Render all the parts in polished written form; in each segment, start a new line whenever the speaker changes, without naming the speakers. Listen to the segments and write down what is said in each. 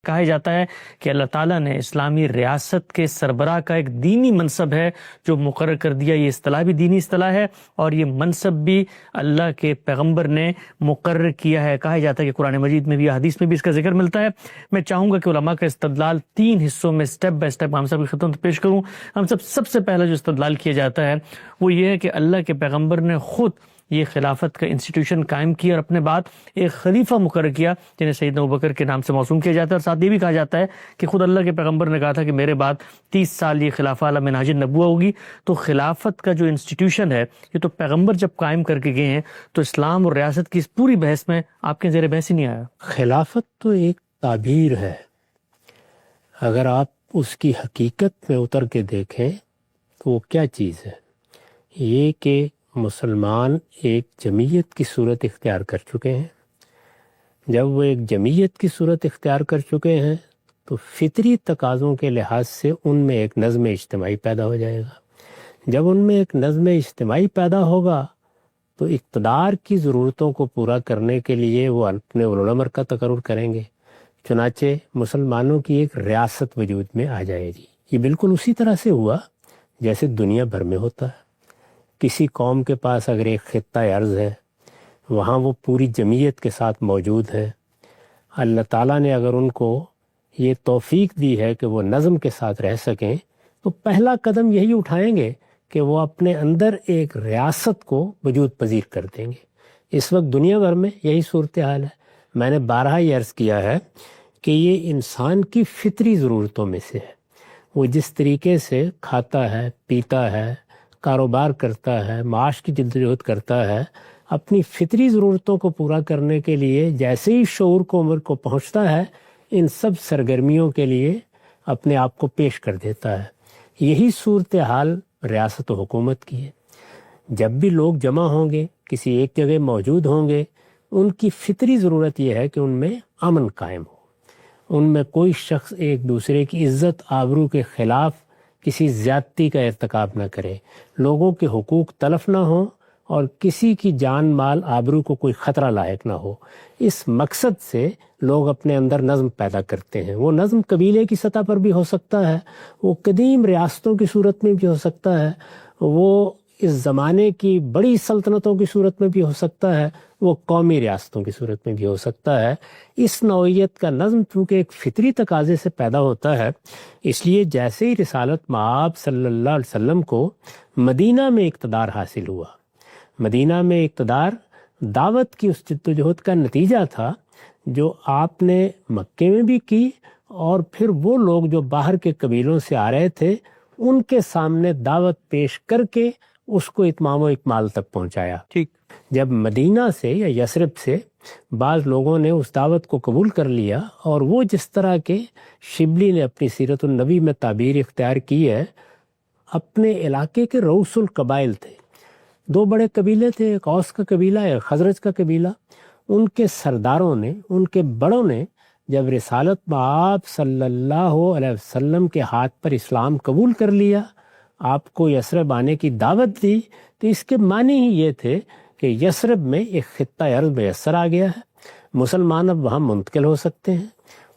کہا جاتا ہے کہ اللہ تعالیٰ نے اسلامی ریاست کے سربراہ کا ایک دینی منصب ہے جو مقرر کر دیا. یہ اصطلاح بھی دینی اصطلاح ہے اور یہ منصب بھی اللہ کے پیغمبر نے مقرر کیا ہے. کہا جاتا ہے کہ قرآن مجید میں بھی حدیث میں بھی اس کا ذکر ملتا ہے. میں چاہوں گا کہ علماء کا استدلال 3 حصوں میں سٹیپ بائی سٹیپ ہم سب کی خدمت پیش کروں. ہم سب سے پہلا جو استدلال کیا جاتا ہے وہ یہ ہے کہ اللہ کے پیغمبر نے خود یہ خلافت کا انسٹیٹیوشن قائم کیا اور اپنے بعد ایک خلیفہ مقرر کیا جنہیں سیدنا ابوبکر کے نام سے موسوم کیا جاتا ہے. اور ساتھ یہ بھی کہا جاتا ہے کہ خود اللہ کے پیغمبر نے کہا تھا کہ میرے بعد 30 سال یہ خلافہ علی منہاج النبوہ ہوگی. تو خلافت کا جو انسٹیٹیوشن ہے یہ تو پیغمبر جب قائم کر کے گئے ہیں تو اسلام اور ریاست کی اس پوری بحث میں آپ کے زیر بحث ہی نہیں آیا.
خلافت تو ایک تعبیر ہے. اگر آپ اس کی حقیقت میں اتر کے دیکھیں تو وہ کیا چیز ہے؟ یہ کہ مسلمان ایک جمعیت کی صورت اختیار کر چکے ہیں. جب وہ ایک جمعیت کی صورت اختیار کر چکے ہیں تو فطری تقاضوں کے لحاظ سے ان میں ایک نظم اجتماعی پیدا ہو جائے گا. جب ان میں ایک نظم اجتماعی پیدا ہوگا تو اقتدار کی ضرورتوں کو پورا کرنے کے لیے وہ اپنے اولوالامر کا تقرر کریں گے. چنانچہ مسلمانوں کی ایک ریاست وجود میں آ جائے گی. یہ بالکل اسی طرح سے ہوا جیسے دنیا بھر میں ہوتا ہے. کسی قوم کے پاس اگر ایک خطہ ارض ہے، وہاں وہ پوری جمعیت کے ساتھ موجود ہے. اللہ تعالیٰ نے اگر ان کو یہ توفیق دی ہے کہ وہ نظم کے ساتھ رہ سکیں تو پہلا قدم یہی اٹھائیں گے کہ وہ اپنے اندر ایک ریاست کو وجود پذیر کر دیں گے. اس وقت دنیا بھر میں یہی صورتحال ہے. میں نے بارہا یہ عرض کیا ہے کہ یہ انسان کی فطری ضرورتوں میں سے ہے. وہ جس طریقے سے کھاتا ہے، پیتا ہے، کاروبار کرتا ہے، معاش کی جدوجہد کرتا ہے، اپنی فطری ضرورتوں کو پورا کرنے کے لیے جیسے ہی شعور کو عمر کو پہنچتا ہے ان سب سرگرمیوں کے لیے اپنے آپ کو پیش کر دیتا ہے. یہی صورتحال ریاست و حکومت کی ہے. جب بھی لوگ جمع ہوں گے، کسی ایک جگہ موجود ہوں گے، ان کی فطری ضرورت یہ ہے کہ ان میں امن قائم ہو. ان میں کوئی شخص ایک دوسرے کی عزت آبرو کے خلاف کسی زیادتی کا ارتکاب نہ کرے، لوگوں کے حقوق تلف نہ ہوں اور کسی کی جان مال آبرو کو کوئی خطرہ لاحق نہ ہو. اس مقصد سے لوگ اپنے اندر نظم پیدا کرتے ہیں. وہ نظم قبیلے کی سطح پر بھی ہو سکتا ہے، وہ قدیم ریاستوں کی صورت میں بھی ہو سکتا ہے، وہ اس زمانے کی بڑی سلطنتوں کی صورت میں بھی ہو سکتا ہے، وہ قومی ریاستوں کی صورت میں بھی ہو سکتا ہے. اس نوعیت کا نظم چونکہ ایک فطری تقاضے سے پیدا ہوتا ہے، اس لیے جیسے ہی رسالت مآب صلی اللہ علیہ وسلم کو مدینہ میں اقتدار حاصل ہوا، مدینہ میں اقتدار دعوت کی اس جدوجہد کا نتیجہ تھا جو آپ نے مکے میں بھی کی، اور پھر وہ لوگ جو باہر کے قبیلوں سے آ رہے تھے ان کے سامنے دعوت پیش کر کے اس کو اتمام و اکمال تک پہنچایا.
ٹھیک.
جب مدینہ سے یا یثرب سے بعض لوگوں نے اس دعوت کو قبول کر لیا، اور وہ جس طرح کے شبلی نے اپنی سیرت النبی میں تعبیر اختیار کی ہے، اپنے علاقے کے رؤوس القبائل تھے. 2 بڑے قبیلے تھے، ایک اوس کا قبیلہ، ایک خزرج کا قبیلہ. ان کے سرداروں نے، ان کے بڑوں نے جب رسالت مآب صلی اللہ علیہ وسلم کے ہاتھ پر اسلام قبول کر لیا، آپ کو یثرب آنے کی دعوت دی، تو اس کے معنی ہی یہ تھے کہ یثرب میں ایک خطہ ارض میسر آ گیا ہے. مسلمان اب وہاں منتقل ہو سکتے ہیں.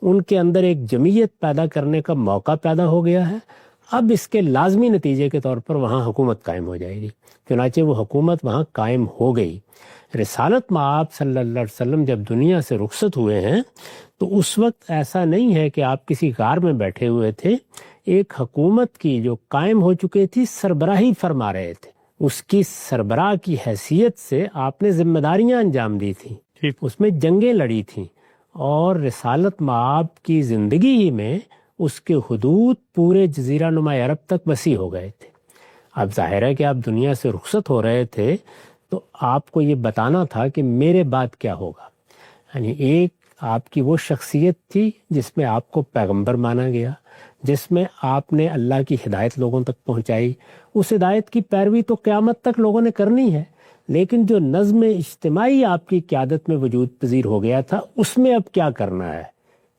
ان کے اندر ایک جمعیت پیدا کرنے کا موقع پیدا ہو گیا ہے. اب اس کے لازمی نتیجے کے طور پر وہاں حکومت قائم ہو جائے گی. چنانچہ وہ حکومت وہاں قائم ہو گئی. رسالت مآب صلی اللہ علیہ وسلم جب دنیا سے رخصت ہوئے ہیں تو اس وقت ایسا نہیں ہے کہ آپ کسی غار میں بیٹھے ہوئے تھے. ایک حکومت کی جو قائم ہو چکی تھی سربراہی فرما رہے تھے. اس کی سربراہ کی حیثیت سے آپ نے ذمہ داریاں انجام دی تھیں، اس میں جنگیں لڑی تھیں، اور رسالت مآب کی زندگی ہی میں اس کے حدود پورے جزیرہ نما عرب تک وسیع ہو گئے تھے. اب ظاہر ہے کہ آپ دنیا سے رخصت ہو رہے تھے تو آپ کو یہ بتانا تھا کہ میرے بعد کیا ہوگا. یعنی ایک آپ کی وہ شخصیت تھی جس میں آپ کو پیغمبر مانا گیا، جس میں آپ نے اللہ کی ہدایت لوگوں تک پہنچائی. اس ہدایت کی پیروی تو قیامت تک لوگوں نے کرنی ہے، لیکن جو نظم اجتماعی آپ کی قیادت میں وجود پذیر ہو گیا تھا اس میں اب کیا کرنا ہے.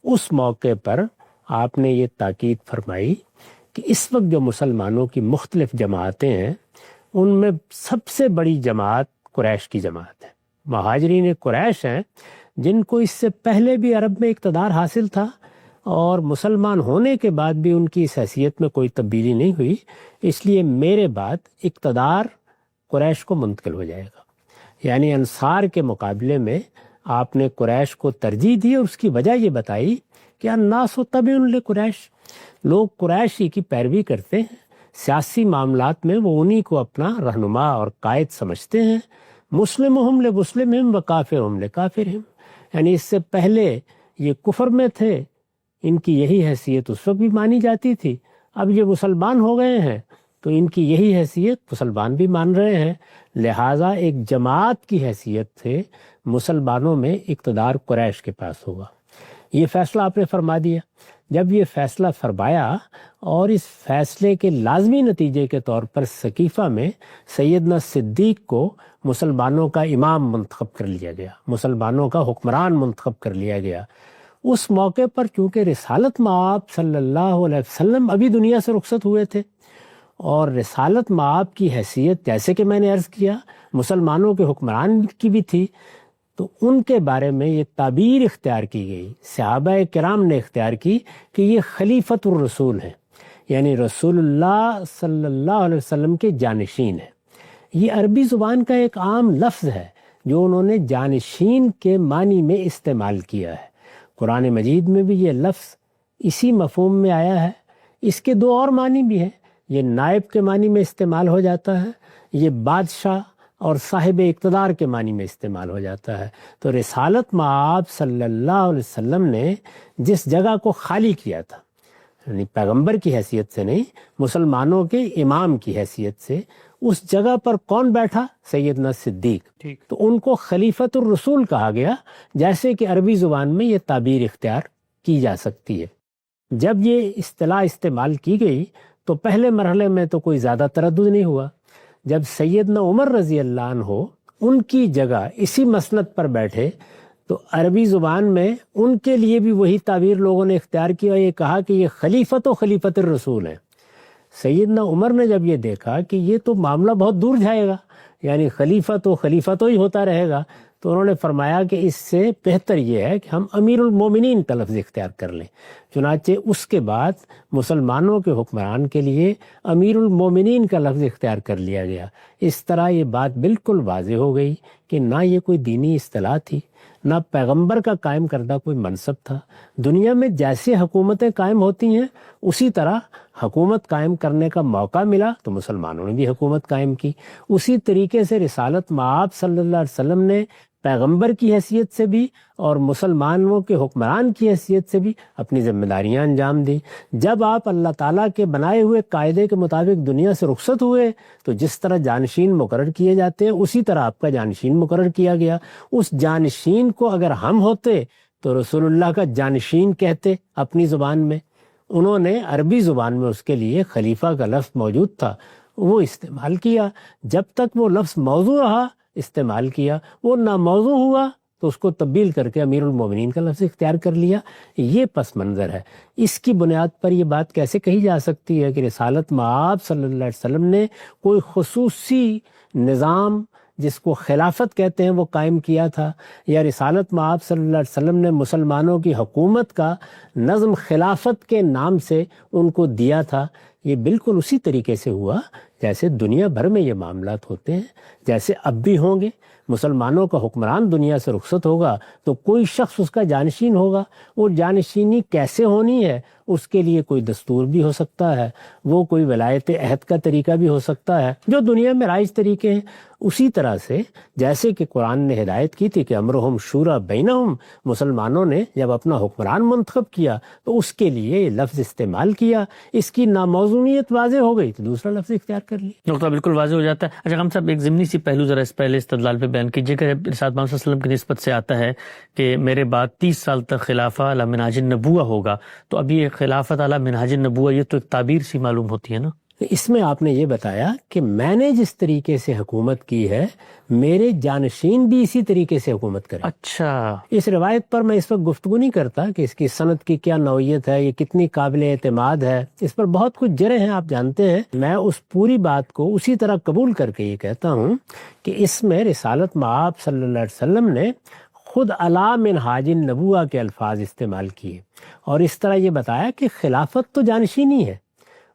اس موقع پر آپ نے یہ تاکید فرمائی کہ اس وقت جو مسلمانوں کی مختلف جماعتیں ہیں ان میں سب سے بڑی جماعت قریش کی جماعت ہے. مہاجرین قریش ہیں جن کو اس سے پہلے بھی عرب میں اقتدار حاصل تھا، اور مسلمان ہونے کے بعد بھی ان کی اس حیثیت میں کوئی تبدیلی نہیں ہوئی، اس لیے میرے بعد اقتدار قریش کو منتقل ہو جائے گا۔ یعنی انصار کے مقابلے میں آپ نے قریش کو ترجیح دی، اور اس کی وجہ یہ بتائی کہ الناس تبع لقریش، لوگ قریشی کی پیروی کرتے ہیں، سیاسی معاملات میں وہ انہی کو اپنا رہنما اور قائد سمجھتے ہیں۔ مسلمہم لمسلمہم و کافرہم لکافرہم، یعنی اس سے پہلے یہ کفر میں تھے، ان کی یہی حیثیت اس وقت بھی مانی جاتی تھی، اب یہ مسلمان ہو گئے ہیں تو ان کی یہی حیثیت مسلمان بھی مان رہے ہیں، لہٰذا ایک جماعت کی حیثیت سے مسلمانوں میں اقتدار قریش کے پاس ہوگا۔ یہ فیصلہ آپ نے فرما دیا۔ جب یہ فیصلہ فرمایا اور اس فیصلے کے لازمی نتیجے کے طور پر سقیفہ میں سیدنا صدیق کو مسلمانوں کا امام منتخب کر لیا گیا، مسلمانوں کا حکمران منتخب کر لیا گیا۔ اس موقع پر چونکہ رسالت مآب صلی اللہ علیہ وسلم ابھی دنیا سے رخصت ہوئے تھے، اور رسالت مآب کی حیثیت جیسے کہ میں نے عرض کیا مسلمانوں کے حکمران کی بھی تھی، تو ان کے بارے میں یہ تعبیر اختیار کی گئی، صحابہ کرام نے اختیار کی کہ یہ خلیفۃ الرسول ہیں، یعنی رسول اللہ صلی اللہ علیہ وسلم کے جانشین ہیں۔ یہ عربی زبان کا ایک عام لفظ ہے جو انہوں نے جانشین کے معنی میں استعمال کیا ہے۔ قرآن مجید میں بھی یہ لفظ اسی مفہوم میں آیا ہے۔ اس کے دو اور معنی بھی ہیں، یہ نائب کے معنی میں استعمال ہو جاتا ہے، یہ بادشاہ اور صاحب اقتدار کے معنی میں استعمال ہو جاتا ہے۔ تو رسالت مآب صلی اللہ علیہ وسلم نے جس جگہ کو خالی کیا تھا، یعنی پیغمبر کی حیثیت سے نہیں، مسلمانوں کے امام کی حیثیت سے، اس جگہ پر کون بیٹھا؟ سیدنا صدیق۔ تو ان کو خلیفۃ الرسول کہا گیا، جیسے کہ عربی زبان میں یہ تعبیر اختیار کی جا سکتی ہے۔ جب یہ اصطلاح استعمال کی گئی تو پہلے مرحلے میں تو کوئی زیادہ تردد نہیں ہوا۔ جب سیدنا عمر رضی اللہ عنہ ان کی جگہ اسی مسند پر بیٹھے تو عربی زبان میں ان کے لیے بھی وہی تعبیر لوگوں نے اختیار کی اور یہ کہا کہ یہ خلیفۃ و خلیفۃ الرسول ہیں۔ سیدنا عمر نے جب یہ دیکھا کہ یہ تو معاملہ بہت دور جائے گا، یعنی خلیفۃ و خلیفۃ ہی ہوتا رہے گا، تو انہوں نے فرمایا کہ اس سے بہتر یہ ہے کہ ہم امیر المومنین کا لفظ اختیار کر لیں۔ چنانچہ اس کے بعد مسلمانوں کے حکمران کے لیے امیر المومنین کا لفظ اختیار کر لیا گیا۔ اس طرح یہ بات بالکل واضح ہو گئی کہ نہ یہ کوئی دینی اصطلاح تھی، نہ پیغمبر کا قائم کردہ کوئی منصب تھا۔ دنیا میں جیسے حکومتیں قائم ہوتی ہیں اسی طرح حکومت قائم کرنے کا موقع ملا تو مسلمانوں نے بھی حکومت قائم کی۔ اسی طریقے سے رسالت مآب صلی اللہ علیہ وسلم نے پیغمبر کی حیثیت سے بھی اور مسلمانوں کے حکمران کی حیثیت سے بھی اپنی ذمہ داریاں انجام دی۔ جب آپ اللہ تعالیٰ کے بنائے ہوئے قاعدے کے مطابق دنیا سے رخصت ہوئے تو جس طرح جانشین مقرر کیے جاتے ہیں اسی طرح آپ کا جانشین مقرر کیا گیا۔ اس جانشین کو اگر ہم ہوتے تو رسول اللہ کا جانشین کہتے اپنی زبان میں، انہوں نے عربی زبان میں اس کے لیے خلیفہ کا لفظ موجود تھا، وہ استعمال کیا۔ جب تک وہ لفظ موضوع رہا استعمال کیا، وہ ناموضوع ہوا تو اس کو تبدیل کر کے امیر المومنین کا لفظ اختیار کر لیا۔ یہ پس منظر ہے۔ اس کی بنیاد پر یہ بات کیسے کہی جا سکتی ہے کہ رسالت مآب صلی اللہ علیہ وسلم نے کوئی خصوصی نظام جس کو خلافت کہتے ہیں وہ قائم کیا تھا، یا رسالت مآب صلی اللہ علیہ وسلم نے مسلمانوں کی حکومت کا نظم خلافت کے نام سے ان کو دیا تھا؟ یہ بالکل اسی طریقے سے ہوا جیسے دنیا بھر میں یہ معاملات ہوتے ہیں، جیسے اب بھی ہوں گے۔ مسلمانوں کا حکمران دنیا سے رخصت ہوگا تو کوئی شخص اس کا جانشین ہوگا۔ وہ جانشینی کیسے ہونی ہے اس کے لیے کوئی دستور بھی ہو سکتا ہے، وہ کوئی ولایت عہد کا طریقہ بھی ہو سکتا ہے، جو دنیا میں رائج طریقے ہیں۔ اسی طرح سے جیسے کہ قرآن نے ہدایت کی تھی کہ امرہم شورا بینہم، مسلمانوں نے جب اپنا حکمران منتخب کیا تو اس کے لیے یہ لفظ استعمال کیا، اس کی ناموزونیت واضح ہو گئی تو دوسرا لفظ اختیار کر لیا۔
نقطہ بالکل واضح ہو جاتا ہے۔ اچھا ہم صاحب ایک ضمنی سی پہلو ذرا اس پہلے استدلال پہ بیان کیجیے کہ ارشاد محمد صلی اللہ علیہ وسلم کی نسبت سے آتا ہے کہ میرے بعد 30 سال تک خلافہ علی منہاج النبوہ ہوگا، تو اب یہ خلافت علی منہاج النبوہ یہ تو ایک تعبیر سی معلوم ہوتی ہے نا؟
اس میں آپ نے یہ بتایا کہ میں نے جس طریقے سے حکومت کی ہے میرے جانشین بھی اسی طریقے سے حکومت کریں۔
اچھا،
اس روایت پر میں اس وقت گفتگو نہیں کرتا کہ اس کی سند کی کیا نوعیت ہے، یہ کتنی قابل اعتماد ہے، اس پر بہت کچھ جرح ہیں، آپ جانتے ہیں۔ میں اس پوری بات کو اسی طرح قبول کر کے یہ کہتا ہوں کہ اس میں رسالت مآب صلی اللہ علیہ وسلم نے خود علی منہاج النبوہ کے الفاظ استعمال کیے اور اس طرح یہ بتایا کہ خلافت تو جانشینی ہے،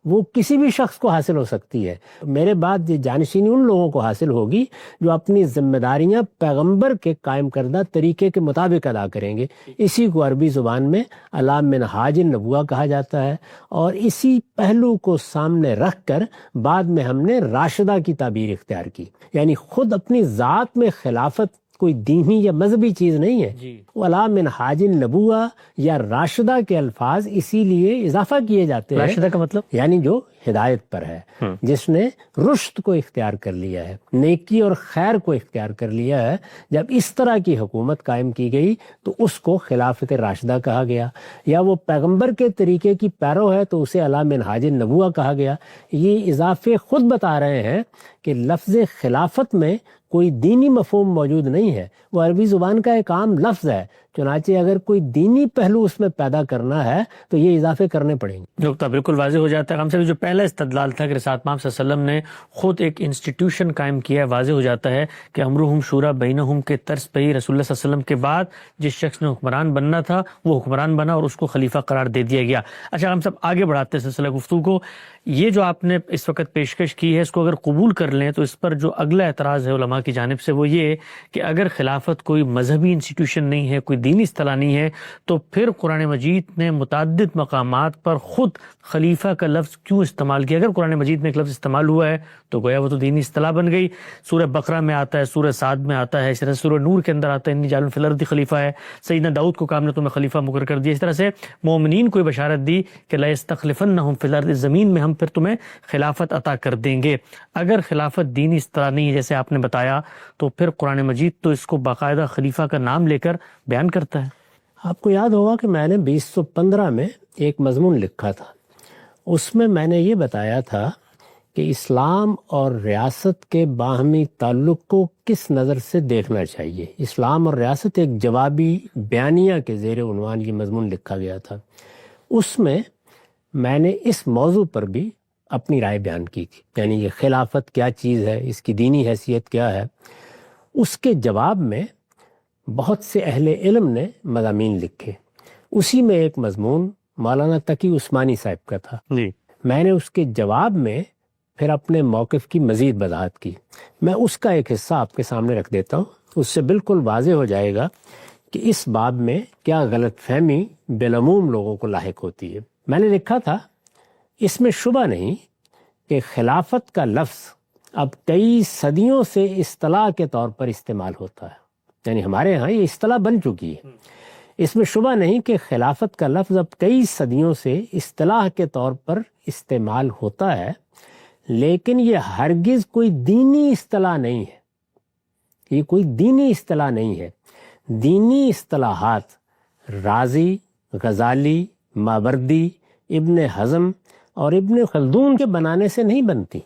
وہ کسی بھی شخص کو حاصل ہو سکتی ہے، میرے بعد یہ جانشینی ان لوگوں کو حاصل ہوگی جو اپنی ذمہ داریاں پیغمبر کے قائم کردہ طریقے کے مطابق ادا کریں گے۔ اسی کو عربی زبان میں علی منہاج النبوہ کہا جاتا ہے، اور اسی پہلو کو سامنے رکھ کر بعد میں ہم نے راشدہ کی تعبیر اختیار کی، یعنی خود اپنی ذات میں خلافت کوئی دینی یا مذہبی چیز نہیں ہے، وہ علی منہاج النبوہ یا راشدہ کے الفاظ اسی لیے اضافہ کیے جاتے ہیں۔
راشدہ کا مطلب
یعنی جو ہدایت پر ہے، جس نے رشد کو اختیار کر لیا ہے، نیکی اور خیر کو اختیار کر لیا ہے، جب اس طرح کی حکومت قائم کی گئی تو اس کو خلافت راشدہ کہا گیا، یا وہ پیغمبر کے طریقے کی پیرو ہے تو اسے علی منہاج النبوہ کہا گیا۔ یہ اضافے خود بتا رہے ہیں کہ لفظ خلافت میں کوئی دینی مفہوم موجود نہیں ہے، وہ عربی زبان کا ایک عام لفظ ہے، چنانچہ اگر کوئی دینی پہلو اس میں پیدا کرنا ہے تو یہ اضافے کرنے پڑیں گے۔
نقطہ بالکل واضح ہو جاتا ہے۔ ہم سے جو پہلا استدلال تھا کہ رسالت محمد صلی اللہ علیہ وسلم نے خود ایک انسٹیٹیوشن قائم کیا ہے، واضح ہو جاتا ہے کہ امرہم شورا بینہم کے طرز پہ ہی رسول اللہ صلی اللہ علیہ وسلم کے بعد جس شخص نے حکمران بننا تھا وہ حکمران بنا اور اس کو خلیفہ قرار دے دیا گیا۔ اچھا، ہم سب آگے بڑھاتے ہیں سلسلہ گفتگو کو۔ یہ جو آپ نے اس وقت پیشکش کی ہے، اس کو اگر قبول کر لیں تو اس پر جو اگلا اعتراض ہے علماء کی جانب سے وہ یہ کہ اگر خلافت کوئی مذہبی انسٹیٹیوشن نہیں ہے، کوئی دینی اصطلاح نہیں ہے، تو پھر قرآن مجید نے متعدد مقامات پر خود خلیفہ کا لفظ کیوں استعمال کیا؟ اگر قرآن مجید میں ایک لفظ استعمال ہوا ہے تو گویا وہ تو دینی اصطلاح بن گئی۔ سورہ بقرہ میں آتا ہے، سورہ سعد میں آتا ہے، اس طرح سورہ نور کے اندر آتا ہے انی جاعل فی الارض خلیفہ ہے، سیدنا داؤد کو کام نے تمہیں خلیفہ مقرر کر دیا۔ اس طرح سے مومنین کو بشارت دی کہ لا یستخلفنہم فی الارض، زمین میں ہم پھر تمہیں خلافت عطا کر دیں گے۔ اگر خلافت دینی اصطلاح نہیں ہے جیسے آپ نے بتایا تو پھر قرآن مجید تو اس کو باقاعدہ خلیفہ کا نام لے کر بیان کرتا ہے۔
آپ کو یاد ہوگا کہ میں نے 2015 میں ایک مضمون لکھا تھا، اس میں نے یہ بتایا تھا کہ اسلام اور ریاست کے باہمی تعلق کو کس نظر سے دیکھنا چاہیے۔ اسلام اور ریاست ایک جوابی بیانیہ کے زیر عنوان یہ مضمون لکھا گیا تھا۔ اس میں نے اس موضوع پر بھی اپنی رائے بیان کی تھی، یعنی یہ خلافت کیا چیز ہے، اس کی دینی حیثیت کیا ہے۔ اس کے جواب میں بہت سے اہل علم نے مضامین لکھے، اسی میں ایک مضمون مولانا تقی عثمانی صاحب کا تھا۔ میں نے اس کے جواب میں پھر اپنے موقف کی مزید وضاحت کی۔ میں اس کا ایک حصہ آپ کے سامنے رکھ دیتا ہوں، اس سے بالکل واضح ہو جائے گا کہ اس باب میں کیا غلط فہمی بالعموم لوگوں کو لاحق ہوتی ہے۔ میں نے لکھا تھا، اس میں شبہ نہیں کہ خلافت کا لفظ اب کئی صدیوں سے اصطلاح کے طور پر استعمال ہوتا ہے، یعنی ہمارے ہاں یہ اصطلاح بن چکی ہے۔ اس میں شبہ نہیں کہ خلافت کا لفظ اب کئی صدیوں سے اصطلاح کے طور پر استعمال ہوتا ہے، لیکن یہ ہرگز کوئی دینی اصطلاح نہیں ہے، یہ کوئی دینی اصطلاح نہیں ہے۔ دینی اصطلاحات رازی، غزالی، ماوردی، ابن حزم اور ابن خلدون کے بنانے سے نہیں بنتی،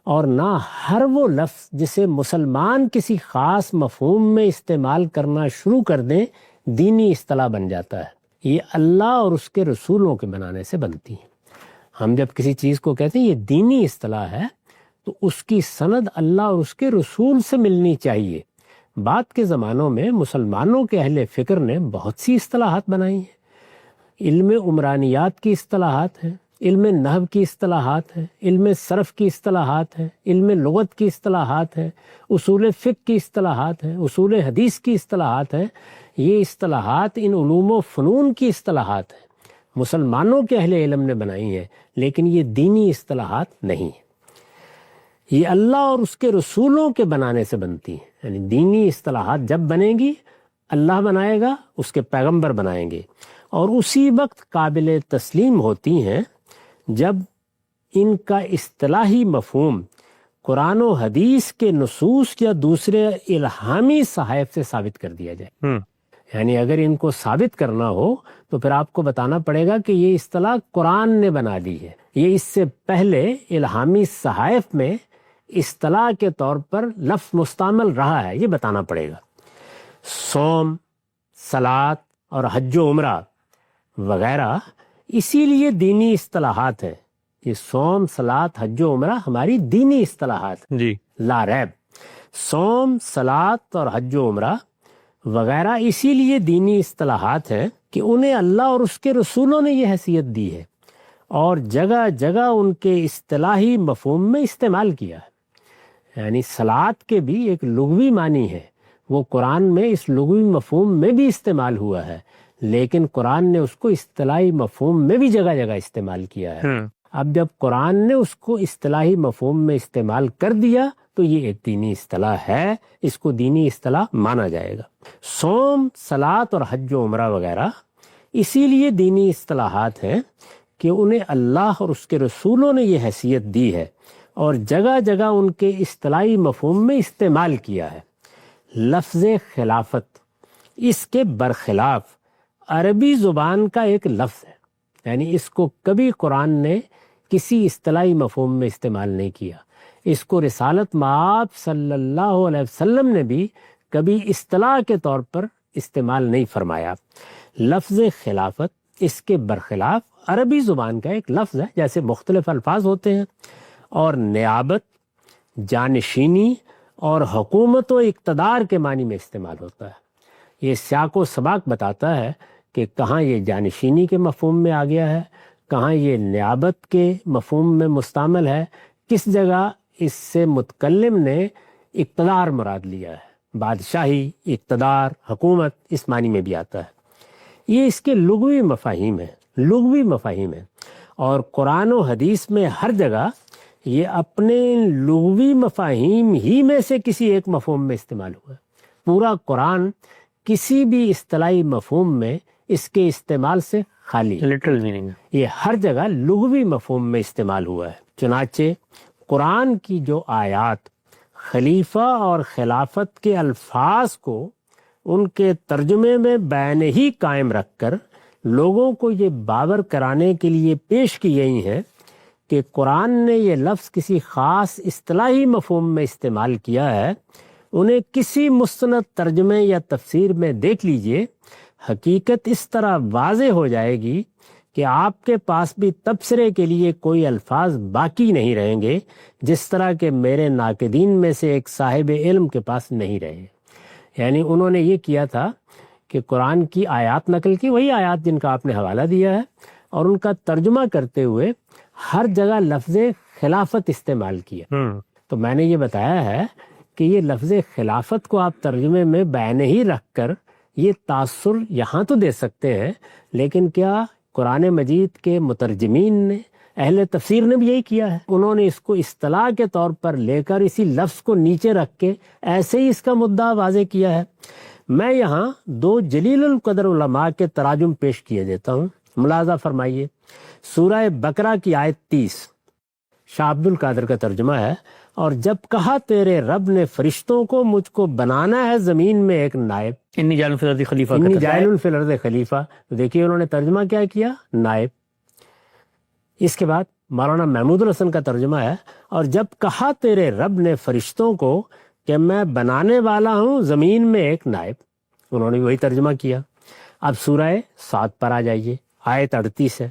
اور نہ ہر وہ لفظ جسے مسلمان کسی خاص مفہوم میں استعمال کرنا شروع کر دیں دینی اصطلاح بن جاتا ہے۔ یہ اللہ اور اس کے رسولوں کے بنانے سے بنتی ہیں۔ ہم جب کسی چیز کو کہتے ہیں یہ دینی اصطلاح ہے تو اس کی سند اللہ اور اس کے رسول سے ملنی چاہیے۔ بعد کے زمانوں میں مسلمانوں کے اہل فکر نے بہت سی اصطلاحات بنائی ہیں۔ علم عمرانیات کی اصطلاحات ہیں، علم نحو کی اصطلاحات ہیں، علم صرف کی اصطلاحات ہیں، علم لغت کی اصطلاحات ہیں، اصول فقہ کی اصطلاحات ہیں، اصول حدیث کی اصطلاحات ہیں۔ یہ اصطلاحات ان علوم و فنون کی اصطلاحات ہیں، مسلمانوں کے اہل علم نے بنائی ہیں، لیکن یہ دینی اصطلاحات نہیں ہیں۔ یہ اللہ اور اس کے رسولوں کے بنانے سے بنتی ہیں، یعنی دینی اصطلاحات جب بنیں گی اللہ بنائے گا، اس کے پیغمبر بنائیں گے، اور اسی وقت قابل تسلیم ہوتی ہیں جب ان کا اصطلاحی مفہوم قرآن و حدیث کے نصوص یا دوسرے الہامی صحائف سے ثابت کر دیا جائے۔ یعنی اگر ان کو ثابت کرنا ہو تو پھر آپ کو بتانا پڑے گا کہ یہ اصطلاح قرآن نے بنا دی ہے، یہ اس سے پہلے الہامی صحائف میں اصطلاح کے طور پر لفظ مستعمل رہا ہے، یہ بتانا پڑے گا۔ صوم، صلاۃ اور حج و عمرہ وغیرہ اسی لیے دینی اصطلاحات ہیں۔ یہ صوم، صلاۃ، حج و عمرہ ہماری دینی اصطلاحات
جی
لا ریب۔ صوم، صلاۃ اور حج و عمرہ وغیرہ اسی لیے دینی اصطلاحات ہیں کہ انہیں اللہ اور اس کے رسولوں نے یہ حیثیت دی ہے اور جگہ جگہ ان کے اصطلاحی مفہوم میں استعمال کیا ہے۔ یعنی صلاۃ کے بھی ایک لغوی معنی ہے، وہ قرآن میں اس لغوی مفہوم میں بھی استعمال ہوا ہے، لیکن قرآن نے اس کو اصطلاحی مفہوم میں بھی جگہ جگہ استعمال کیا ہے۔ اب جب قرآن نے اس کو اصطلاحی مفہوم میں استعمال کر دیا تو یہ ایک دینی اصطلاح ہے، اس کو دینی اصطلاح مانا جائے گا۔ صوم، صلاۃ اور حج و عمرہ وغیرہ اسی لیے دینی اصطلاحات ہیں کہ انہیں اللہ اور اس کے رسولوں نے یہ حیثیت دی ہے اور جگہ جگہ ان کے اصطلاحی مفہوم میں استعمال کیا ہے۔ لفظ خلافت اس کے برخلاف عربی زبان کا ایک لفظ ہے، یعنی اس کو کبھی قرآن نے کسی اصطلاحی مفہوم میں استعمال نہیں کیا۔ اس کو رسالت مآب صلی اللہ علیہ وسلم نے بھی کبھی اصطلاح کے طور پر استعمال نہیں فرمایا۔ لفظ خلافت اس کے برخلاف عربی زبان کا ایک لفظ ہے، جیسے مختلف الفاظ ہوتے ہیں، اور نیابت، جانشینی اور حکومت و اقتدار کے معنی میں استعمال ہوتا ہے۔ یہ سیاق و سباق بتاتا ہے کہ کہاں یہ جانشینی کے مفہوم میں آ گیا ہے، کہاں یہ نیابت کے مفہوم میں مستعمل ہے، کس جگہ اس سے متکلم نے اقتدار مراد لیا ہے۔ بادشاہی، اقتدار، حکومت اس معنی میں بھی آتا ہے۔ یہ اس کے لغوی مفاہیم ہیں، اور قرآن و حدیث میں ہر جگہ یہ اپنے لغوی مفاہیم ہی میں سے کسی ایک مفہوم میں استعمال ہوا ہے۔ پورا قرآن کسی بھی اصطلاحی مفہوم میں اس کے استعمال سے خالی ہے،
لٹرل میننگ،
یہ ہر جگہ لغوی مفہوم میں استعمال ہوا ہے۔ چنانچہ قرآن کی جو آیات خلیفہ اور خلافت کے الفاظ کو ان کے ترجمے میں بین ہی قائم رکھ کر لوگوں کو یہ باور کرانے کے لیے پیش کی گئی ہیں کہ قرآن نے یہ لفظ کسی خاص اصطلاحی مفہوم میں استعمال کیا ہے، انہیں کسی مستند ترجمے یا تفسیر میں دیکھ لیجئے، حقیقت اس طرح واضح ہو جائے گی کہ آپ کے پاس بھی تبصرے کے لیے کوئی الفاظ باقی نہیں رہیں گے، جس طرح کہ میرے ناقدین میں سے ایک صاحب علم کے پاس نہیں رہے۔ یعنی انہوں نے یہ کیا تھا کہ قرآن کی آیات نقل کی، وہی آیات جن کا آپ نے حوالہ دیا ہے، اور ان کا ترجمہ کرتے ہوئے ہر جگہ لفظ خلافت استعمال کیا۔ تو میں نے یہ بتایا ہے کہ یہ لفظ خلافت کو آپ ترجمے میں بین ہی رکھ کر یہ تاثر یہاں تو دے سکتے ہیں، لیکن کیا قرآن مجید کے مترجمین نے، اہل تفسیر نے بھی یہی کیا ہے؟ انہوں نے اس کو اصطلاح کے طور پر لے کر اسی لفظ کو نیچے رکھ کے ایسے ہی اس کا مدعا واضح کیا ہے۔ میں یہاں دو جلیل القدر علماء کے تراجم پیش کیے دیتا ہوں، ملاحظہ فرمائیے۔ سورہ بقرہ کی آیت 30 شاہ عبد القادر کا ترجمہ ہے، اور جب کہا تیرے رب نے فرشتوں کو مجھ کو بنانا ہے زمین میں ایک نائب،
انی جاعل فی الارض خلیفہ،
انی جاعل فی الارض خلیفہ، تو دیکھیے انہوں نے ترجمہ کیا کیا؟ نائب۔ اس کے بعد مولانا محمود الحسن کا ترجمہ ہے، اور جب کہا تیرے رب نے فرشتوں کو کہ میں بنانے والا ہوں زمین میں ایک نائب، انہوں نے وہی ترجمہ کیا۔ اب سورہ صاد پر آ جائیے، آیت 38 ہے۔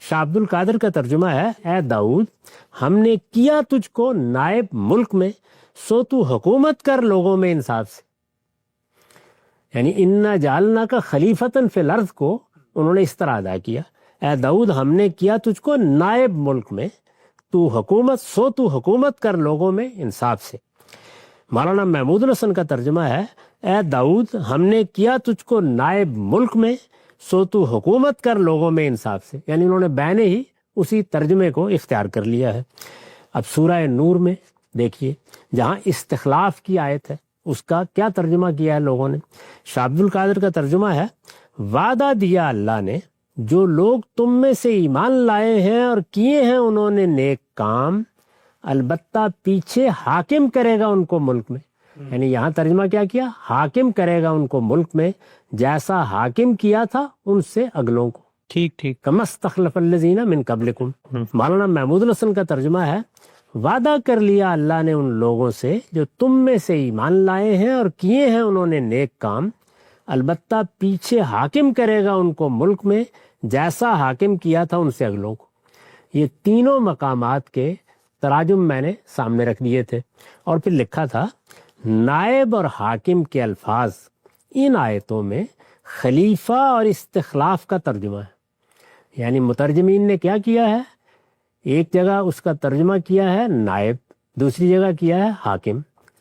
شاہ عبد القادر کا ترجمہ ہے، اے داؤد ہم نے کیا تجھ کو نائب ملک میں، سو تو حکومت کر لوگوں میں انصاف سے۔ یعنی انا جعلنا کا خلیفتن فی الارض کو انہوں نے اس طرح ادا کیا، اے داؤد ہم نے کیا تجھ کو نائب ملک میں، تو حکومت کر لوگوں میں انصاف سے۔ مولانا محمود الحسن کا ترجمہ ہے، اے داؤد ہم نے کیا تجھ کو نائب ملک میں، سو تو حکومت کر لوگوں میں انصاف سے۔ یعنی انہوں نے بین ہی اسی ترجمے کو اختیار کر لیا ہے۔ اب سورہ نور میں دیکھیے، جہاں استخلاف کی آیت ہے، اس کا کیا ترجمہ کیا ہے لوگوں نے؟ شاہ عبد القادر کا ترجمہ ہے، وعدہ دیا اللہ نے جو لوگ تم میں سے ایمان لائے ہیں اور کیے ہیں انہوں نے نیک کام، البتہ پیچھے حاکم کرے گا ان کو ملک میں۔ یعنی یہاں ترجمہ کیا کیا؟ حاکم کرے گا ان کو ملک میں جیسا حاکم کیا تھا ان سے اگلوں کو،
ٹھیک
کما استخلف الذین من قبلکم۔ مولانا محمود الحسن کا ترجمہ ہے، وعدہ کر لیا اللہ نے ان لوگوں سے جو تم میں سے ایمان لائے ہیں اور کیے ہیں انہوں نے نیک کام، البتہ پیچھے حاکم کرے گا ان کو ملک میں جیسا حاکم کیا تھا ان سے اگلوں کو۔ یہ تینوں مقامات کے تراجم میں نے سامنے رکھ دیے تھے، اور پھر لکھا تھا، نائب اور حاکم کے الفاظ ان آیتوں میں خلیفہ اور استخلاف کا ترجمہ ہے۔ یعنی مترجمین نے کیا کیا ہے، ایک جگہ اس کا ترجمہ کیا ہے نائب، دوسری جگہ کیا ہے حاکم۔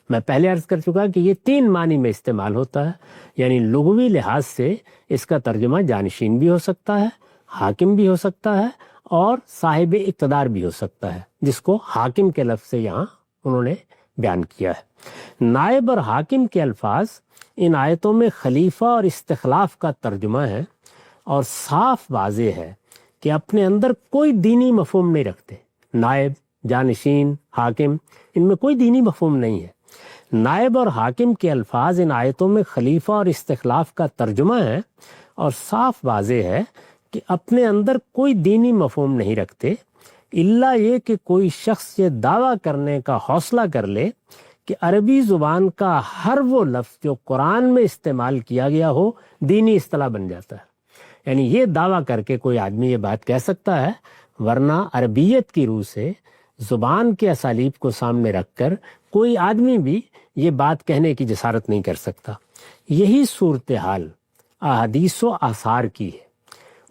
میں پہلے عرض کر چکا کہ یہ 3 معنی میں استعمال ہوتا ہے، یعنی لغوی لحاظ سے اس کا ترجمہ جانشین بھی ہو سکتا ہے، حاکم بھی ہو سکتا ہے، اور صاحب اقتدار بھی ہو سکتا ہے، جس کو حاکم کے لفظ سے یہاں انہوں نے بیان کیا ہے۔ نائب اور حاکم کے الفاظ ان آیتوں میں خلیفہ اور استخلاف کا ترجمہ ہے، اور صاف واضح ہے کہ اپنے اندر کوئی دینی مفہوم نہیں رکھتے۔ نائب، جانشین، حاکم، ان میں کوئی دینی مفہوم نہیں ہے۔ نائب اور حاکم کے الفاظ ان آیتوں میں خلیفہ اور استخلاف کا ترجمہ ہے، اور صاف واضح ہے کہ اپنے اندر کوئی دینی مفہوم نہیں رکھتے، الا یہ کہ کوئی شخص یہ دعویٰ کرنے کا حوصلہ کر لے کہ عربی زبان کا ہر وہ لفظ جو قرآن میں استعمال کیا گیا ہو دینی اصطلاح بن جاتا ہے۔ یعنی یہ دعویٰ کر کے کوئی آدمی یہ بات کہہ سکتا ہے، ورنہ عربیت کی روح سے زبان کے اسالیب کو سامنے رکھ کر کوئی آدمی بھی یہ بات کہنے کی جسارت نہیں کر سکتا۔ یہی صورتحال احادیث و آثار کی ہے،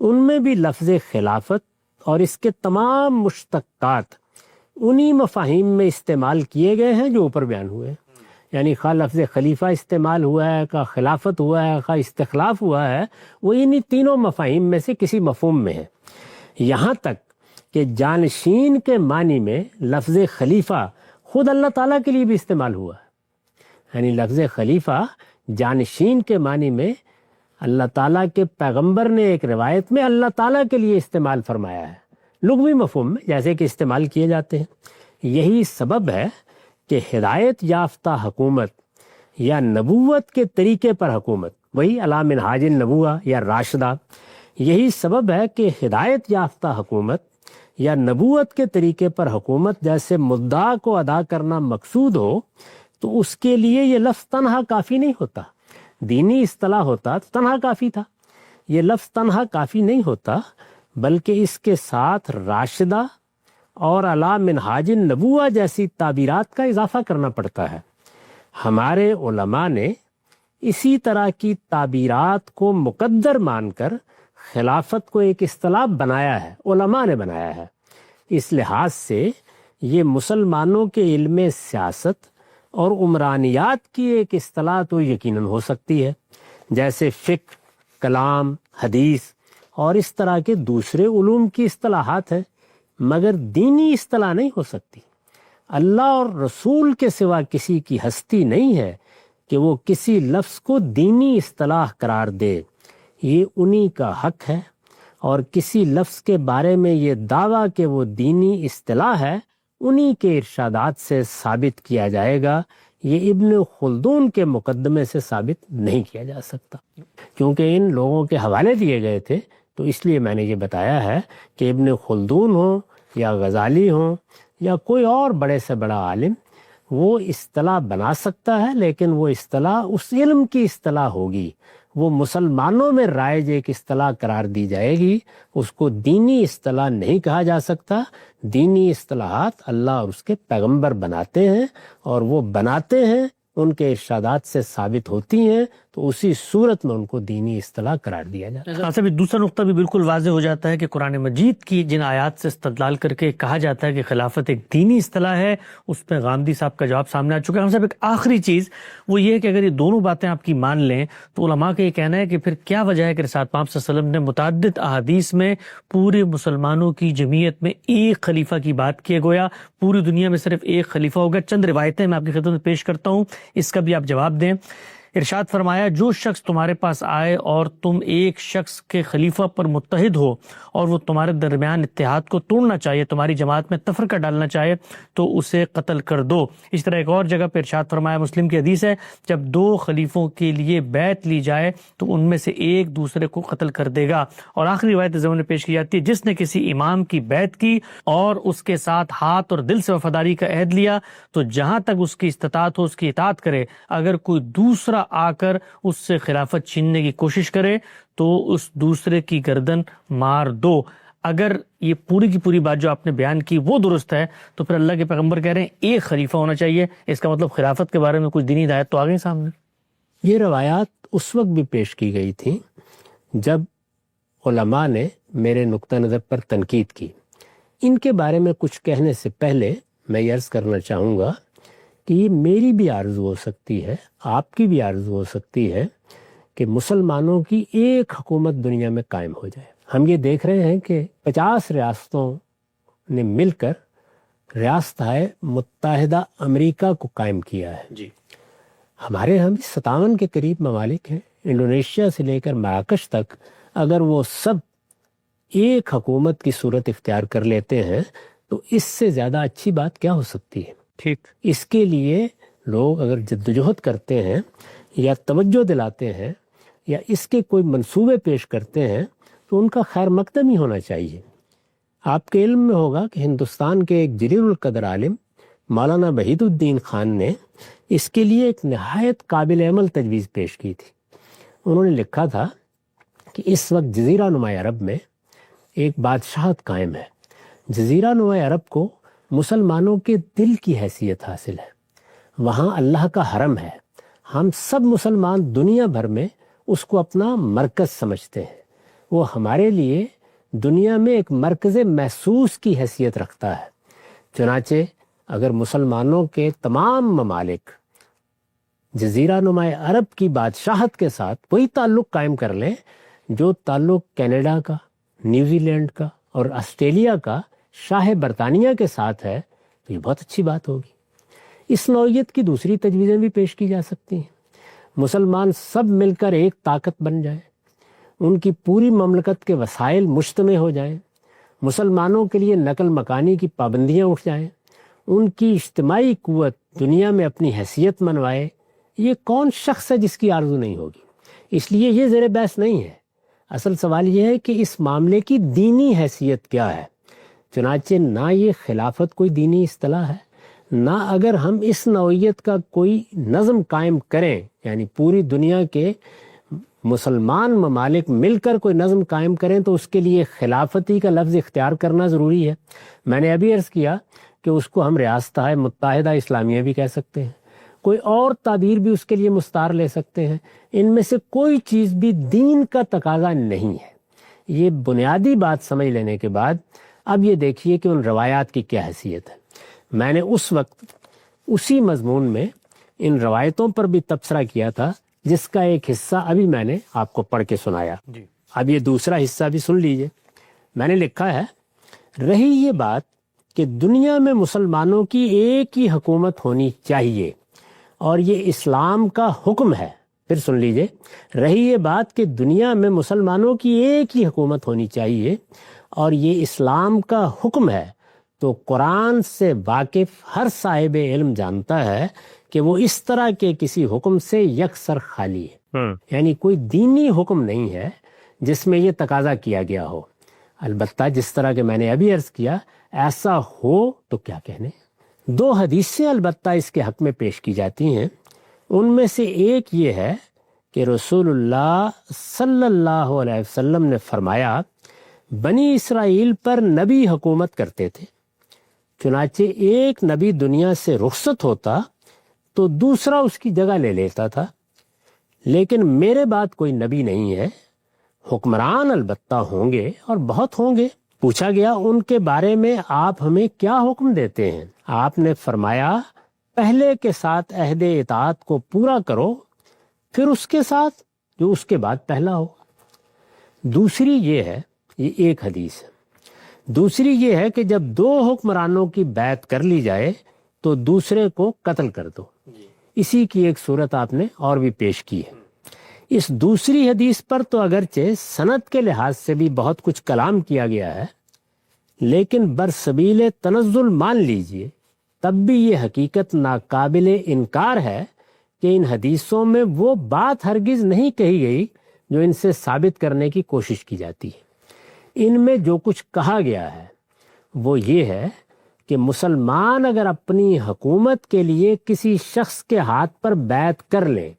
ان میں بھی لفظ خلافت اور اس کے تمام مشتقات انہی مفاہیم میں استعمال کیے گئے ہیں جو اوپر بیان ہوئے ہیں۔ یعنی خواہ لفظ خلیفہ استعمال ہوا ہے، خواہ خلافت ہوا ہے، خواہ استخلاف ہوا ہے، وہ انہی تینوں مفاہیم میں سے کسی مفہوم میں ہے۔ یہاں تک کہ جانشین کے معنی میں لفظ خلیفہ خود اللہ تعالیٰ کے لیے بھی استعمال ہوا ہے۔ یعنی لفظ خلیفہ جانشین کے معنی میں اللہ تعالیٰ کے پیغمبر نے ایک روایت میں اللہ تعالیٰ کے لیے استعمال فرمایا ہے، لغوی مفہوم میں جیسے کہ استعمال کیے جاتے ہیں۔ یہی سبب ہے کہ ہدایت یافتہ حکومت یا نبوت کے طریقے پر حکومت، وہی علی منہاج النبوہ یا راشدہ، یہی سبب ہے کہ ہدایت یافتہ حکومت یا نبوت کے طریقے پر حکومت جیسے مدعا کو ادا کرنا مقصود ہو تو اس کے لیے یہ لفظ تنہا کافی نہیں ہوتا۔ دینی اصطلاح ہوتا تو تنہا کافی تھا، یہ لفظ تنہا کافی نہیں ہوتا، بلکہ اس کے ساتھ راشدہ اور علی منہاج النبوہ جیسی تعبیرات کا اضافہ کرنا پڑتا ہے۔ ہمارے علماء نے اسی طرح کی تعبیرات کو مقدر مان کر خلافت کو ایک اصطلاح بنایا ہے، علماء نے بنایا ہے۔ اس لحاظ سے یہ مسلمانوں کے علم سیاست اور عمرانیات کی ایک اصطلاح تو یقیناً ہو سکتی ہے، جیسے فقہ، کلام، حدیث اور اس طرح کے دوسرے علوم کی اصطلاحات ہیں، مگر دینی اصطلاح نہیں ہو سکتی۔ اللہ اور رسول کے سوا کسی کی ہستی نہیں ہے کہ وہ کسی لفظ کو دینی اصطلاح قرار دے، یہ انہی کا حق ہے، اور کسی لفظ کے بارے میں یہ دعویٰ کہ وہ دینی اصطلاح ہے انہی کے ارشادات سے ثابت کیا جائے گا، یہ ابن خلدون کے مقدمے سے ثابت نہیں کیا جا سکتا۔ کیونکہ ان لوگوں کے حوالے دیے گئے تھے تو اس لیے میں نے یہ بتایا ہے کہ ابن خلدون ہوں یا غزالی ہوں یا کوئی اور بڑے سے بڑا عالم، وہ اصطلاح بنا سکتا ہے، لیکن وہ اصطلاح اس علم کی اصطلاح ہوگی، وہ مسلمانوں میں رائج ایک اصطلاح قرار دی جائے گی، اس کو دینی اصطلاح نہیں کہا جا سکتا۔ دینی اصطلاحات اللہ اور اس کے پیغمبر بناتے ہیں، اور وہ بناتے ہیں، ان کے ارشادات سے ثابت ہوتی ہیں، تو اسی صورت میں ان کو دینی اصطلاح قرار دیا جاتا ہے۔
صاحب دوسرا نقطہ بھی بالکل واضح ہو جاتا ہے کہ قرآن مجید کی جن آیات سے استدلال کر کے کہا جاتا ہے کہ خلافت ایک دینی اصطلاح ہے، اس پہ غامدی صاحب کا جواب سامنے آ چکا ہے۔ ہم صاحب ایک آخری چیز وہ یہ ہے کہ اگر یہ دونوں باتیں آپ کی مان لیں تو علماء کا یہ کہنا ہے کہ پھر کیا وجہ ہے کہ رسالت پاک صلی اللہ علیہ وسلم نے متعدد احادیث میں پورے مسلمانوں کی جمعیت میں ایک خلیفہ کی بات کیے، گویا پوری دنیا میں صرف ایک خلیفہ ہوگا۔ چند روایتیں میں آپ کی خدمت میں پیش کرتا ہوں، اس کا بھی آپ جواب دیں۔ ارشاد فرمایا، جو شخص تمہارے پاس آئے اور تم ایک شخص کے خلیفہ پر متحد ہو اور وہ تمہارے درمیان اتحاد کو توڑنا چاہیے، تمہاری جماعت میں تفرقہ ڈالنا چاہے تو اسے قتل کر دو۔ اس طرح ایک اور جگہ پہ ارشاد فرمایا، مسلم کی حدیث ہے، جب دو خلیفوں کے لیے بیعت لی جائے تو ان میں سے ایک دوسرے کو قتل کر دے گا۔ اور آخری روایت زمانے میں پیش کی جاتی ہے، جس نے کسی امام کی بیعت کی اور اس کے ساتھ ہاتھ اور دل سے وفاداری کا عہد لیا تو جہاں تک اس کی استطاعت ہو اس کی اطاعت کرے، اگر کوئی دوسرا آ کر اس سے خلافت چھیننے کی کوشش کرے تو اس دوسرے کی گردن مار دو۔ اگر یہ پوری کی پوری بات جو آپ نے بیان کی وہ درست ہے تو پھر اللہ کے پیغمبر کہہ رہے ہیں ایک خلیفہ ہونا چاہیے، اس کا مطلب خلافت کے بارے میں کچھ دینی ہدایت تو آ گئی سامنے۔
یہ روایات اس وقت بھی پیش کی گئی تھیں جب علماء نے میرے نقطہ نظر پر تنقید کی۔ ان کے بارے میں کچھ کہنے سے پہلے میں یہ عرض کرنا چاہوں گا کہ یہ میری بھی آرزو ہو سکتی ہے، آپ کی بھی آرزو ہو سکتی ہے کہ مسلمانوں کی ایک حکومت دنیا میں قائم ہو جائے۔ ہم یہ دیکھ رہے ہیں کہ 50 ریاستوں نے مل کر ریاستہائے متحدہ امریکہ کو قائم کیا ہے۔
جی،
ہمارے ہم 57 کے قریب ممالک ہیں، انڈونیشیا سے لے کر مراکش تک، اگر وہ سب ایک حکومت کی صورت اختیار کر لیتے ہیں تو اس سے زیادہ اچھی بات کیا ہو سکتی ہے؟
ٹھیک۔
اس کے لیے لوگ اگر جدوجہد کرتے ہیں یا توجہ دلاتے ہیں یا اس کے کوئی منصوبے پیش کرتے ہیں تو ان کا خیر مقدم ہی ہونا چاہیے۔ آپ کے علم میں ہوگا کہ ہندوستان کے ایک جلیل القدر عالم مولانا وحید الدین خان نے اس کے لیے ایک نہایت قابل عمل تجویز پیش کی تھی۔ انہوں نے لکھا تھا کہ اس وقت جزیرہ نما عرب میں ایک بادشاہت قائم ہے۔ جزیرہ نما عرب کو مسلمانوں کے دل کی حیثیت حاصل ہے، وہاں اللہ کا حرم ہے، ہم سب مسلمان دنیا بھر میں اس کو اپنا مرکز سمجھتے ہیں، وہ ہمارے لیے دنیا میں ایک مرکز محسوس کی حیثیت رکھتا ہے۔ چنانچہ اگر مسلمانوں کے تمام ممالک جزیرہ نما عرب کی بادشاہت کے ساتھ وہی تعلق قائم کر لیں جو تعلق کینیڈا کا، نیوزی لینڈ کا اور آسٹریلیا کا شاہ برطانیہ کے ساتھ ہے تو یہ بہت اچھی بات ہوگی۔ اس نوعیت کی دوسری تجویزیں بھی پیش کی جا سکتی ہیں۔ مسلمان سب مل کر ایک طاقت بن جائیں، ان کی پوری مملکت کے وسائل مجتمع ہو جائیں، مسلمانوں کے لیے نقل مکانی کی پابندیاں اٹھ جائیں، ان کی اجتماعی قوت دنیا میں اپنی حیثیت منوائے۔ یہ کون شخص ہے جس کی آرزو نہیں ہوگی؟ اس لیے یہ زیر بحث نہیں ہے۔ اصل سوال یہ ہے کہ اس معاملے کی دینی حیثیت کیا ہے۔ چنانچہ نہ یہ خلافت کوئی دینی اصطلاح ہے، نہ اگر ہم اس نوعیت کا کوئی نظم قائم کریں، یعنی پوری دنیا کے مسلمان ممالک مل کر کوئی نظم قائم کریں تو اس کے لیے خلافتی کا لفظ اختیار کرنا ضروری ہے۔ میں نے ابھی عرض کیا کہ اس کو ہم ریاستہائے متحدہ اسلامیہ بھی کہہ سکتے ہیں، کوئی اور تعبیر بھی اس کے لیے مستعار لے سکتے ہیں۔ ان میں سے کوئی چیز بھی دین کا تقاضا نہیں ہے۔ یہ بنیادی بات سمجھ لینے کے بعد اب یہ دیکھیے کہ ان روایات کی کیا حیثیت ہے۔ میں نے اس وقت اسی مضمون میں ان روایتوں پر بھی تبصرہ کیا تھا جس کا ایک حصہ ابھی میں نے آپ کو پڑھ کے سنایا۔ اب یہ دوسرا حصہ بھی سن لیجئے۔ میں نے لکھا ہے، رہی یہ بات کہ دنیا میں مسلمانوں کی ایک ہی حکومت ہونی چاہیے اور یہ اسلام کا حکم ہے۔ پھر سن لیجئے، رہی یہ بات کہ دنیا میں مسلمانوں کی ایک ہی حکومت ہونی چاہیے اور یہ اسلام کا حکم ہے، تو قرآن سے واقف ہر صاحب علم جانتا ہے کہ وہ اس طرح کے کسی حکم سے یکسر خالی ہے۔ یعنی کوئی دینی حکم نہیں ہے جس میں یہ تقاضا کیا گیا ہو۔ البتہ جس طرح کہ میں نے ابھی عرض کیا، ایسا ہو تو کیا کہنے۔ 2 حدیثیں البتہ اس کے حق میں پیش کی جاتی ہیں۔ ان میں سے ایک یہ ہے کہ رسول اللہ صلی اللہ علیہ وسلم نے فرمایا، بنی اسرائیل پر نبی حکومت کرتے تھے، چنانچہ ایک نبی دنیا سے رخصت ہوتا تو دوسرا اس کی جگہ لے لیتا تھا، لیکن میرے بعد کوئی نبی نہیں ہے، حکمران البتہ ہوں گے اور بہت ہوں گے۔ پوچھا گیا، ان کے بارے میں آپ ہمیں کیا حکم دیتے ہیں؟ آپ نے فرمایا، پہلے کے ساتھ عہد اطاعت کو پورا کرو، پھر اس کے ساتھ جو اس کے بعد پہلا ہو۔ دوسری یہ ہے، یہ ایک حدیث ہے، دوسری یہ ہے کہ جب 2 حکمرانوں کی بیعت کر لی جائے تو دوسرے کو قتل کر دو۔ اسی کی ایک صورت آپ نے اور بھی پیش کی ہے۔ اس دوسری حدیث پر تو اگرچہ سند کے لحاظ سے بھی بہت کچھ کلام کیا گیا ہے، لیکن برسبیل تنزل مان لیجئے تب بھی یہ حقیقت ناقابل انکار ہے کہ ان حدیثوں میں وہ بات ہرگز نہیں کہی گئی جو ان سے ثابت کرنے کی کوشش کی جاتی ہے۔ ان میں جو کچھ کہا گیا ہے وہ یہ ہے کہ مسلمان اگر اپنی حکومت کے لیے کسی شخص کے ہاتھ پر بیعت کر لیں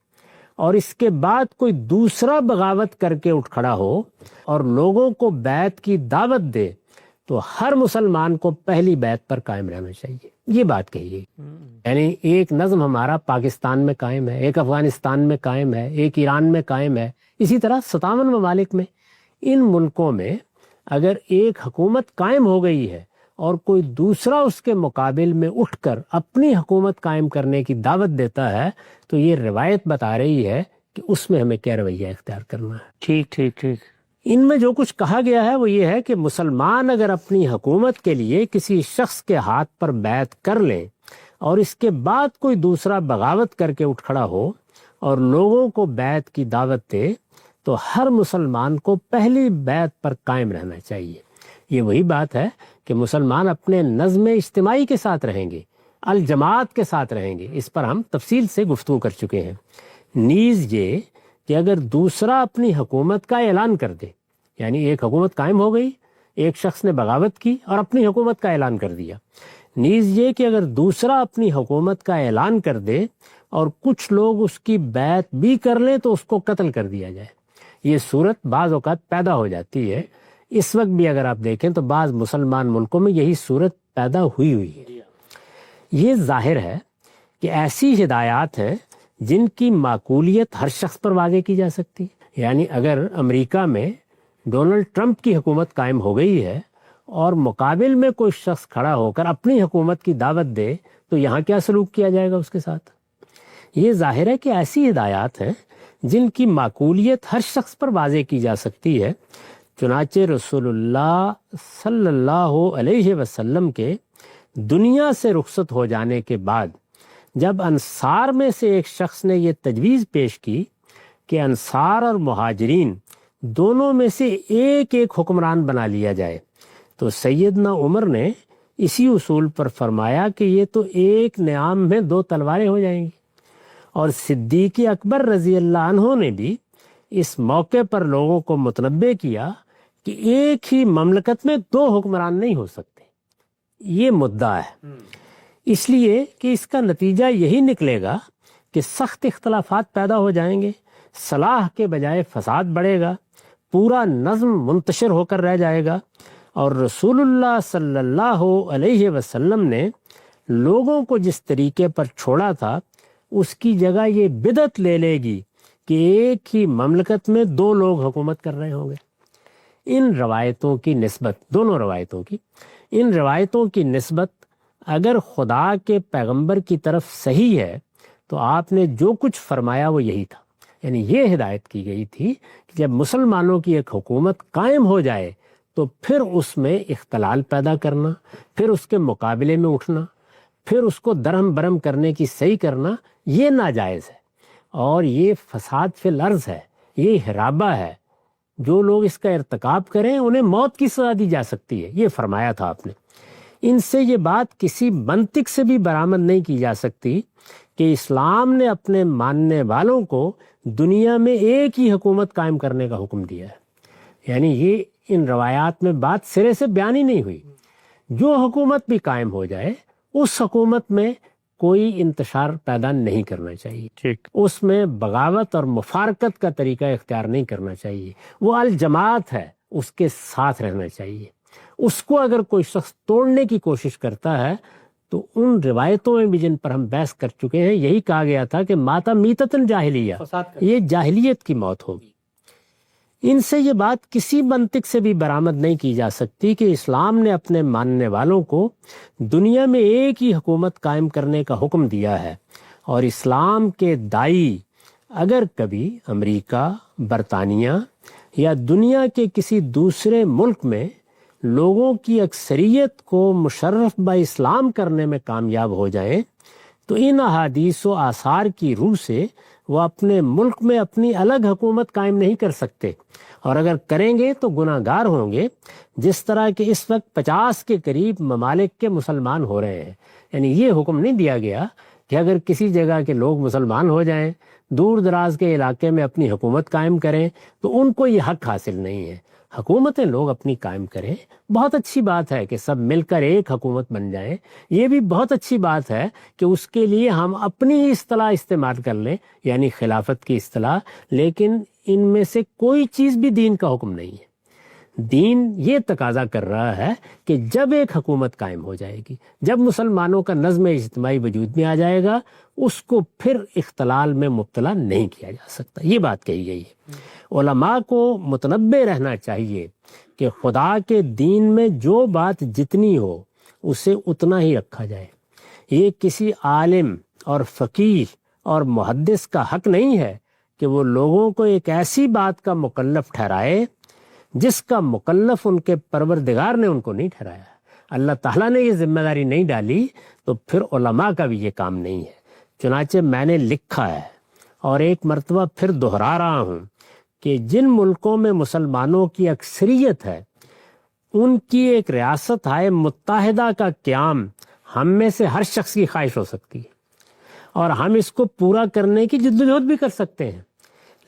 اور اس کے بعد کوئی دوسرا بغاوت کر کے اٹھ کھڑا ہو اور لوگوں کو بیعت کی دعوت دے تو ہر مسلمان کو پہلی بیعت پر قائم رہنا چاہیے۔ یہ بات کہی گئی. یعنی ایک نظم ہمارا پاکستان میں قائم ہے، ایک افغانستان میں قائم ہے، ایک ایران میں قائم ہے، اسی طرح 57 ممالک میں. ان ملکوں میں اگر ایک حکومت قائم ہو گئی ہے اور کوئی دوسرا اس کے مقابل میں اٹھ کر اپنی حکومت قائم کرنے کی دعوت دیتا ہے تو یہ روایت بتا رہی ہے کہ اس میں ہمیں کیا رویہ اختیار کرنا ہے.
ٹھیک ٹھیک ٹھیک.
ان میں جو کچھ کہا گیا ہے وہ یہ ہے کہ مسلمان اگر اپنی حکومت کے لیے کسی شخص کے ہاتھ پر بیعت کر لیں اور اس کے بعد کوئی دوسرا بغاوت کر کے اٹھ کھڑا ہو اور لوگوں کو بیعت کی دعوت دے تو ہر مسلمان کو پہلی بیعت پر قائم رہنا چاہیے. یہ وہی بات ہے کہ مسلمان اپنے نظم اجتماعی کے ساتھ رہیں گے، الجماعت کے ساتھ رہیں گے. اس پر ہم تفصیل سے گفتگو کر چکے ہیں. نیز یہ کہ اگر دوسرا اپنی حکومت کا اعلان کر دے، یعنی ایک حکومت قائم ہو گئی، ایک شخص نے بغاوت کی اور اپنی حکومت کا اعلان کر دیا. نیز یہ کہ اگر دوسرا اپنی حکومت کا اعلان کر دے اور کچھ لوگ اس کی بیعت بھی کر لیں تو اس کو قتل کر دیا جائے. یہ صورت بعض اوقات پیدا ہو جاتی ہے. اس وقت بھی اگر آپ دیکھیں تو بعض مسلمان ملکوں میں یہی صورت پیدا ہوئی ہے. یہ ظاہر ہے کہ ایسی ہدایات ہیں جن کی معقولیت ہر شخص پر واضح کی جا سکتی ہے. یعنی اگر امریکہ میں ڈونلڈ ٹرمپ کی حکومت قائم ہو گئی ہے اور مقابل میں کوئی شخص کھڑا ہو کر اپنی حکومت کی دعوت دے تو یہاں کیا سلوک کیا جائے گا اس کے ساتھ. یہ ظاہر ہے کہ ایسی ہدایات ہیں جن کی معقولیت ہر شخص پر واضح کی جا سکتی ہے. چنانچہ رسول اللہ صلی اللہ علیہ وسلم کے دنیا سے رخصت ہو جانے کے بعد جب انصار میں سے ایک شخص نے یہ تجویز پیش کی کہ انصار اور مہاجرین دونوں میں سے ایک ایک حکمران بنا لیا جائے تو سیدنا عمر نے اسی اصول پر فرمایا کہ یہ تو ایک نیام میں دو تلواریں ہو جائیں گی. اور صدیق اکبر رضی اللہ عنہ نے بھی اس موقع پر لوگوں کو متنبہ کیا کہ ایک ہی مملکت میں دو حکمران نہیں ہو سکتے. یہ مدعا ہے، اس لیے کہ اس کا نتیجہ یہی نکلے گا کہ سخت اختلافات پیدا ہو جائیں گے، صلاح کے بجائے فساد بڑھے گا، پورا نظم منتشر ہو کر رہ جائے گا. اور رسول اللہ صلی اللہ علیہ وسلم نے لوگوں کو جس طریقے پر چھوڑا تھا اس کی جگہ یہ بدعت لے لے گی کہ ایک ہی مملکت میں دو لوگ حکومت کر رہے ہوں گے. ان روایتوں کی نسبت، دونوں روایتوں کی، ان روایتوں کی نسبت اگر خدا کے پیغمبر کی طرف صحیح ہے تو آپ نے جو کچھ فرمایا وہ یہی تھا. یعنی یہ ہدایت کی گئی تھی کہ جب مسلمانوں کی ایک حکومت قائم ہو جائے تو پھر اس میں اختلال پیدا کرنا، پھر اس کے مقابلے میں اٹھنا، پھر اس کو درہم برہم کرنے کی صحیح کرنا یہ ناجائز ہے اور یہ فساد فی الارض ہے، یہ حرابہ ہے. جو لوگ اس کا ارتکاب کریں انہیں موت کی سزا دی جا سکتی ہے، یہ فرمایا تھا آپ نے. ان سے یہ بات کسی منطق سے بھی برآمد نہیں کی جا سکتی کہ اسلام نے اپنے ماننے والوں کو دنیا میں ایک ہی حکومت قائم کرنے کا حکم دیا ہے. یعنی یہ ان روایات میں بات سرے سے بیان ہی نہیں ہوئی. جو حکومت بھی قائم ہو جائے اس حکومت میں کوئی انتشار پیدا نہیں کرنا چاہیے،
ٹھیک.
اس میں بغاوت اور مفارقت کا طریقہ اختیار نہیں کرنا چاہیے. وہ الجماعت ہے، اس کے ساتھ رہنا چاہیے. اس کو اگر کوئی شخص توڑنے کی کوشش کرتا ہے تو ان روایتوں میں بھی جن پر ہم بحث کر چکے ہیں یہی کہا گیا تھا کہ ماتا میتتن جاہلیہ، یہ جاہلیت کی موت ہوگی. ان سے یہ بات کسی منطق سے بھی برآمد نہیں کی جا سکتی کہ اسلام نے اپنے ماننے والوں کو دنیا میں ایک ہی حکومت قائم کرنے کا حکم دیا ہے. اور اسلام کے داعی اگر کبھی امریکہ، برطانیہ یا دنیا کے کسی دوسرے ملک میں لوگوں کی اکثریت کو مشرف با اسلام کرنے میں کامیاب ہو جائیں تو ان احادیث و آثار کی روح سے وہ اپنے ملک میں اپنی الگ حکومت قائم نہیں کر سکتے، اور اگر کریں گے تو گناہ گار ہوں گے، جس طرح کہ اس وقت 50 کے قریب ممالک کے مسلمان ہو رہے ہیں. یعنی یہ حکم نہیں دیا گیا کہ اگر کسی جگہ کے لوگ مسلمان ہو جائیں، دور دراز کے علاقے میں اپنی حکومت قائم کریں تو ان کو یہ حق حاصل نہیں ہے. حکومتیں لوگ اپنی قائم کریں، بہت اچھی بات ہے کہ سب مل کر ایک حکومت بن جائیں. یہ بھی بہت اچھی بات ہے کہ اس کے لیے ہم اپنی اصطلاح استعمال کر لیں، یعنی خلافت کی اصطلاح. لیکن ان میں سے کوئی چیز بھی دین کا حکم نہیں ہے. دین یہ تقاضا کر رہا ہے کہ جب ایک حکومت قائم ہو جائے گی، جب مسلمانوں کا نظم اجتماعی وجود میں آ جائے گا، اس کو پھر اختلال میں مبتلا نہیں کیا جا سکتا. یہ بات کہی گئی ہے. علماء کو متنبہ رہنا چاہیے کہ خدا کے دین میں جو بات جتنی ہو اسے اتنا ہی رکھا جائے. یہ کسی عالم اور فقیہ اور محدث کا حق نہیں ہے کہ وہ لوگوں کو ایک ایسی بات کا مکلف ٹھہرائے جس کا مکلف ان کے پروردگار نے ان کو نہیں ٹھہرایا. اللہ تعالیٰ نے یہ ذمہ داری نہیں ڈالی تو پھر علماء کا بھی یہ کام نہیں ہے. چنانچہ میں نے لکھا ہے اور ایک مرتبہ پھر دہرا رہا ہوں کہ جن ملکوں میں مسلمانوں کی اکثریت ہے ان کی ایک ریاست ہائے متحدہ کا قیام ہم میں سے ہر شخص کی خواہش ہو سکتی ہے اور ہم اس کو پورا کرنے کی جدوجہد بھی کر سکتے ہیں،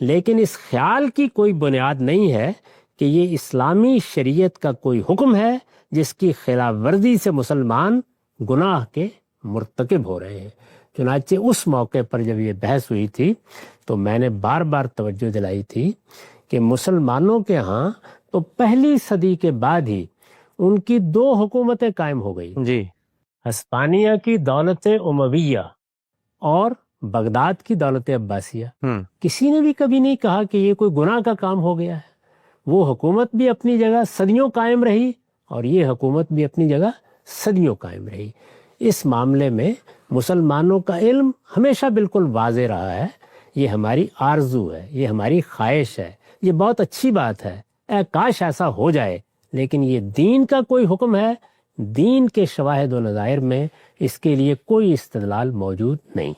لیکن اس خیال کی کوئی بنیاد نہیں ہے کہ یہ اسلامی شریعت کا کوئی حکم ہے جس کی خلاف ورزی سے مسلمان گناہ کے مرتکب ہو رہے ہیں. چنانچہ اس موقع پر جب یہ بحث ہوئی تھی تو میں نے بار بار توجہ دلائی تھی کہ مسلمانوں کے ہاں تو پہلی صدی کے بعد ہی ان کی 2 حکومتیں قائم ہو گئی
جی.
ہسپانیہ کی دولت امویہ اور بغداد کی دولت عباسیہ. کسی نے بھی کبھی نہیں کہا کہ یہ کوئی گناہ کا کام ہو گیا ہے. وہ حکومت بھی اپنی جگہ صدیوں قائم رہی اور یہ حکومت بھی اپنی جگہ صدیوں قائم رہی. اس معاملے میں مسلمانوں کا علم ہمیشہ بالکل واضح رہا ہے. یہ ہماری آرزو ہے، یہ ہماری خواہش ہے، یہ بہت اچھی بات ہے، اے کاش ایسا ہو جائے، لیکن یہ دین کا کوئی حکم ہے. دین کے شواہد و نظائر میں اس کے لیے کوئی استدلال موجود نہیں.